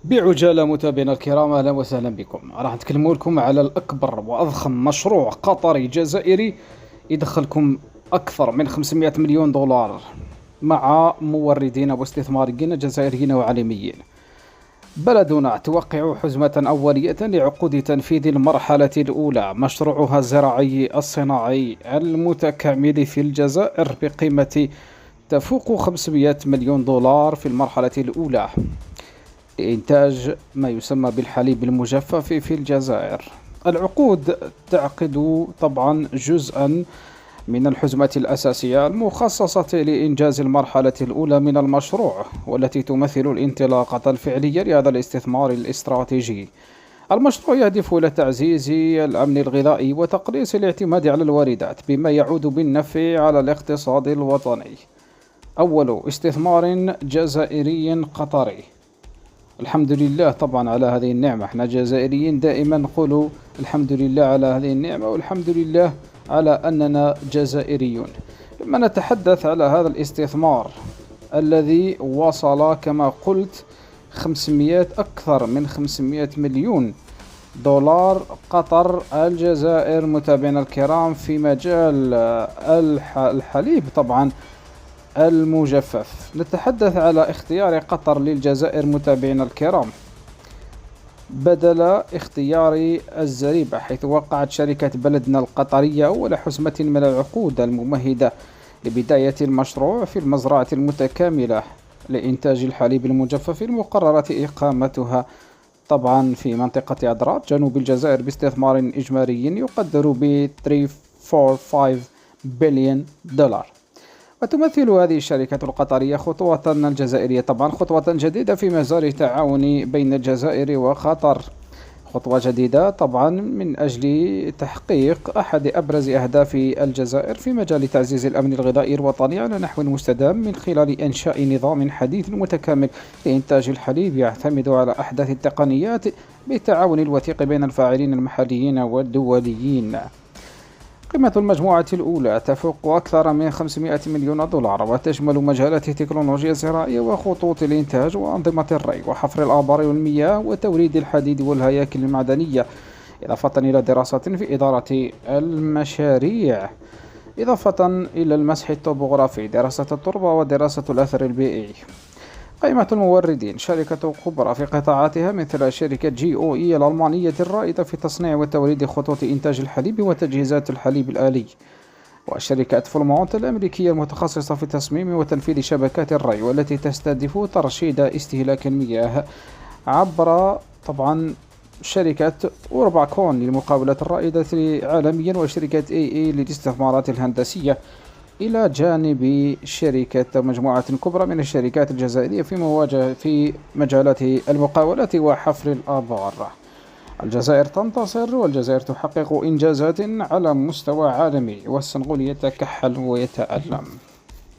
بعجالة متابعينا الكرام، أهلا وسهلا بكم. راح نتكلم لكم على الأكبر وأضخم مشروع قطري جزائري يدخلكم أكثر من 500 مليون دولار مع موردين واستثماريين جزائريين وعالميين. بلدنا توقع حزمة أولية لعقود تنفيذ المرحلة الأولى، مشروعها الزراعي الصناعي المتكامل في الجزائر بقيمة تفوق 500 مليون دولار في المرحلة الأولى، لإنتاج ما يسمى بالحليب المجفف في الجزائر. العقود تعقد طبعا جزءا من الحزمة الأساسية المخصصة لإنجاز المرحلة الأولى من المشروع، والتي تمثل الانطلاقة الفعلية لهذا الاستثمار الاستراتيجي. المشروع يهدف إلى تعزيز الأمن الغذائي وتقليص الاعتماد على الواردات، بما يعود بالنفع على الاقتصاد الوطني. أول استثمار جزائري قطري. الحمد لله طبعا على هذه النعمة. احنا جزائريين دائما نقول الحمد لله على هذه النعمة، والحمد لله على أننا جزائريون. لما نتحدث على هذا الاستثمار الذي وصل كما قلت 500 أكثر من 500 مليون دولار، قطر الجزائر متابعينا الكرام في مجال الحليب طبعا المجفف. نتحدث على اختيار قطر للجزائر متابعينا الكرام بدل اختيار الزريبة، حيث وقعت شركة بلدنا القطرية أول حزمة من العقود الممهدة لبداية المشروع في المزرعة المتكاملة لإنتاج الحليب المجفف المقررة إقامتها طبعا في منطقة أدرار جنوب الجزائر باستثمار إجمالي يقدر ب 345 بليون دولار. وتمثل هذه الشركة القطرية خطوة الجزائرية طبعا خطوة جديدة في مسار التعاون بين الجزائر وقطر، خطوة جديدة طبعا من أجل تحقيق أحد أبرز أهداف الجزائر في مجال تعزيز الأمن الغذائي الوطني على نحو مستدام، من خلال إنشاء نظام حديث متكامل لإنتاج الحليب يعتمد على أحدث التقنيات بالتعاون الوثيق بين الفاعلين المحليين والدوليين. قيمة المجموعة الأولى تفوق أكثر من 500 مليون دولار، وتشمل مجالات التكنولوجيا الزراعية وخطوط الإنتاج وأنظمة الري وحفر الآبار والمياه وتوريد الحديد والهياكل المعدنية، إضافة إلى دراسة في إدارة المشاريع، إضافة إلى المسح الطبوغرافي، دراسة التربة ودراسة الأثر البيئي. قائمة الموردين: شركة كبرى في قطاعاتها مثل شركة GOE الألمانية الرائدة في تصنيع وتوريد خطوط إنتاج الحليب وتجهيزات الحليب الآلي، وشركة فولمونت الأمريكية المتخصصة في تصميم وتنفيذ شبكات الري، والتي تستهدف ترشيد استهلاك المياه عبر طبعا شركة أورباكون للمقاولات الرائدة عالميا، وشركة AA للاستثمارات الهندسية، إلى جانب شركة مجموعة كبرى من الشركات الجزائرية في مجالات المقاولات وحفر الآبار. الجزائر تنتصر، والجزائر تحقق إنجازات على مستوى عالمي، والسنغول يتكحل ويتألم.